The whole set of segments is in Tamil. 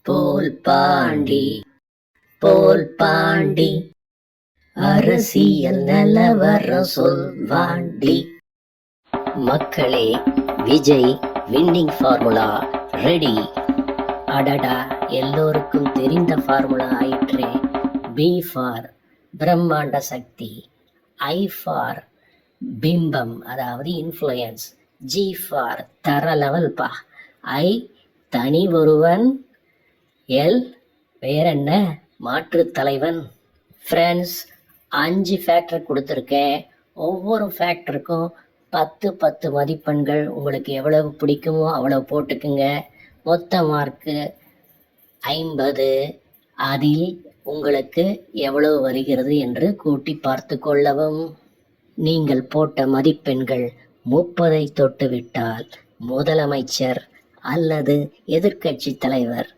போல் பாண்டி போல் பாண்டி அரசியல் நிலவரம் சொல்வாண்டி. மக்களே, விஜய் வின்னிங் ஃபார்முலா ரெடி. அடடா, எல்லோருக்கும் தெரிந்த ஃபார்முலா ஆயிற்றே. பி ஃபார் பிரம்மாண்ட சக்தி, ஐ ஃபார் பிம்பம் அதாவது இன்ஃப்ளூயன்ஸ், ஜி ஃபார் தர லெவல் பா, ஐ தனி ஒருவன், எல் வேறென்ன மாற்று தலைவன். ஃப்ரெண்ட்ஸ், 5 ஃபேக்டர் கொடுத்துருக்கேன். ஒவ்வொரு ஃபேக்டருக்கும் 10 மதிப்பெண்கள். உங்களுக்கு எவ்வளவு பிடிக்குமோ அவ்வளவு போட்டுக்குங்க. மொத்த மார்க்கு 50. அதில் உங்களுக்கு எவ்வளவு வருகிறது என்று கூட்டி பார்த்து கொள்ளவும். நீங்கள் போட்ட மதிப்பெண்கள் 30ஐ தொட்டுவிட்டால் முதலமைச்சர் அல்லது எதிர்க்கட்சி தலைவர்,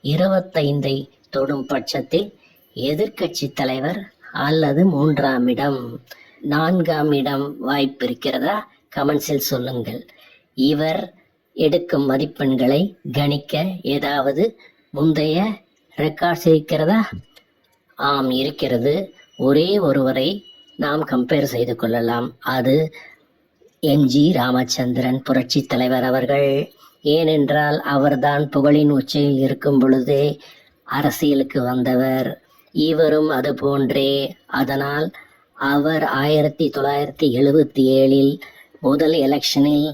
25ஐ தொடும் பட்சத்தில் எதிர்க்கட்சி தலைவர் அல்லது 3ஆம் இடம், 4ஆம் இடம் வாய்ப்பு இருக்கிறதா? கமெண்ட்ஸில் சொல்லுங்கள். இவர் எடுக்கும் மதிப்பெண்களை கணிக்க ஏதாவது முந்தைய ரெக்கார்ட்ஸ் இருக்கிறதா? ஆம், இருக்கிறது. ஒரே ஒருவரை நாம் கம்பேர் செய்து கொள்ளலாம். அது எம்ஜி ராமச்சந்திரன் புரட்சி தலைவர் அவர்கள். ஏனென்றால் அவர்தான் புகழின் உச்சியில் இருக்கும் பொழுதே அரசியலுக்கு வந்தவர். இவரும் அது போன்றே. அதனால் அவர் 1977இல் முதல் எலெக்ஷனில்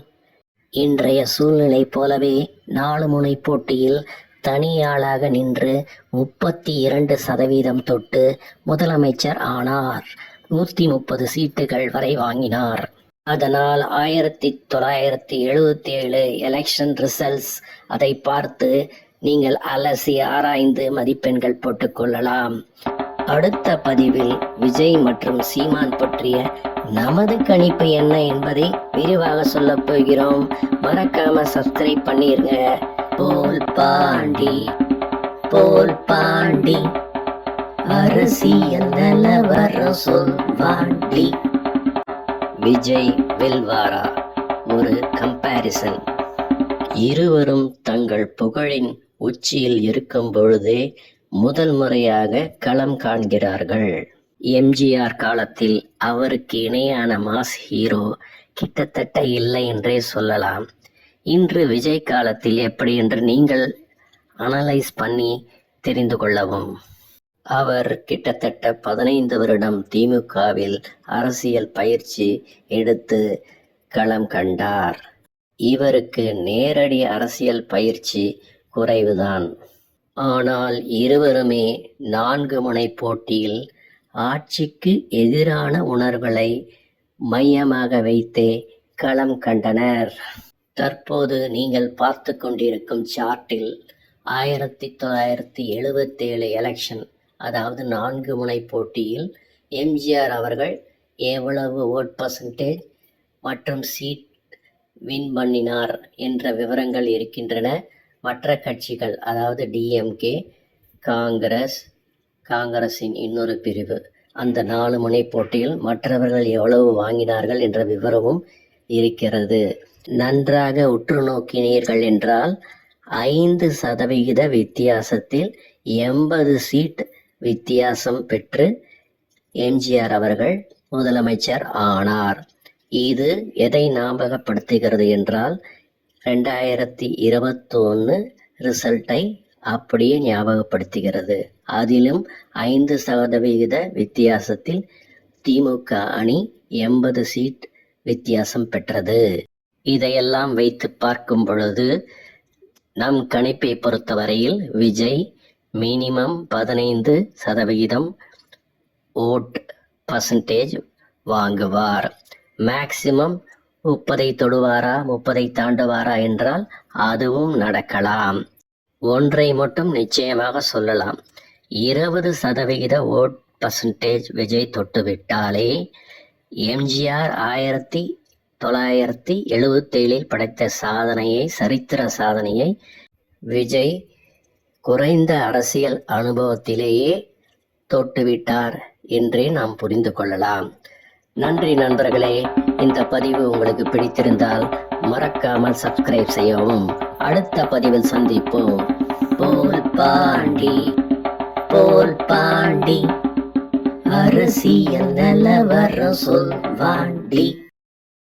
இன்றைய சூழ்நிலை போலவே 4 முனை போட்டியில் தனியாளாக நின்று 32% தொட்டு முதலமைச்சர் ஆனார். 130 சீட்டுகள் வரை வாங்கினார். அதனால் 1977 எலெக்ஷன் ரிசல்ட்ஸ் அதை பார்த்து நீங்கள் அலசி ஆராய்ந்து மதிப்பெண்கள் போட்டுக்கொள்ளலாம். அடுத்த பதிவில் விஜய் மற்றும் சீமான் பற்றிய நமது கணிப்பு என்ன என்பதை விரிவாக சொல்ல போகிறோம். மறக்காம சப்ஸ்கிரைப் பண்ணிருங்க. போல் பாண்டி போல் பாண்டி அரசியல் நிலவரம் சொல்வாண்டி. விஜய் வெல்வாரா? ஒரு கம்பேரிசன். இருவரும் தங்கள் புகழின் உச்சியில் இருக்கும் பொழுதே முதல் முறையாக களம் காண்கிறார்கள். எம்ஜிஆர் காலத்தில் அவருக்கு இணையான மாஸ் ஹீரோ கிட்டத்தட்ட இல்லை என்றே சொல்லலாம். இன்று விஜய் காலத்தில் எப்படி என்று நீங்கள் அனலைஸ் பண்ணி தெரிந்து கொள்ளவும். அவர் கிட்டத்தட்ட 15 வருடம் திமுகவில் அரசியல் பயிற்சி எடுத்து களம் கண்டார். இவருக்கு நேரடி அரசியல் பயிற்சி குறைவுதான். ஆனால் இருவருமே 4 முனை போட்டியில் ஆட்சிக்கு எதிரான உணர்வுகளை மையமாக வைத்தே களம் கண்டனர். தற்போது நீங்கள் பார்த்து கொண்டிருக்கும் சார்ட்டில் 1977 எலெக்ஷன், அதாவது 4 முனை போட்டியில் எம்ஜிஆர் அவர்கள் எவ்வளவு ஓட் பர்சன்டேஜ் மற்றும் சீட் வின் பண்ணினார் என்ற விவரங்கள் இருக்கின்றன. மற்ற கட்சிகள், அதாவது டிஎம்கே, காங்கிரஸின் இன்னொரு பிரிவு, அந்த 4 முனை போட்டியில் மற்றவர்கள் எவ்வளவு வாங்கினார்கள் என்ற விவரமும் இருக்கிறது. நன்றாக உற்று நோக்கினீர்கள் என்றால் 5% வித்தியாசத்தில் 80 சீட் வித்தியாசம் பெற்று எம்ஜிஆர் அவர்கள் முதலமைச்சர் ஆனார். இது எதை ஞாபகப்படுத்துகிறது என்றால் 2021 ரிசல்ட்டை அப்படியே ஞாபகப்படுத்துகிறது. அதிலும் 5% வித்தியாசத்தில் திமுக அணி 80 சீட் வித்தியாசம் பெற்றது. இதையெல்லாம் வைத்து பார்க்கும் பொழுது நம் கணிப்பை பொறுத்தவரையில் விஜய் மினிமம் 15% ஓட் பர்சன்டேஜ் வாங்குவார். மேக்சிமம் 30ஐ தொடுவாரா, 30ஐ தாண்டுவாரா என்றால் அதுவும் நடக்கலாம். ஒன்றை மட்டும் நிச்சயமாக சொல்லலாம், 20% ஓட் பர்சன்டேஜ் விஜய் தொட்டுவிட்டாலே எம்ஜிஆர் 1977இல் படைத்த சாதனையை, சரித்திர சாதனையை விஜய் குறைந்த அரசியல் அனுபவத்திலேயே தொட்டுவிட்டார் என்றே நாம் புரிந்து கொள்ளலாம். நன்றி நண்பர்களே. இந்த பதிவு உங்களுக்கு பிடித்திருந்தால் மறக்காமல் சப்ஸ்கிரைப் செய்யவும். அடுத்த பதிவில் சந்திப்போம். போல் பாண்டி போல் பாண்டி அரசியல் நிலவரம் சொல்வாண்டி.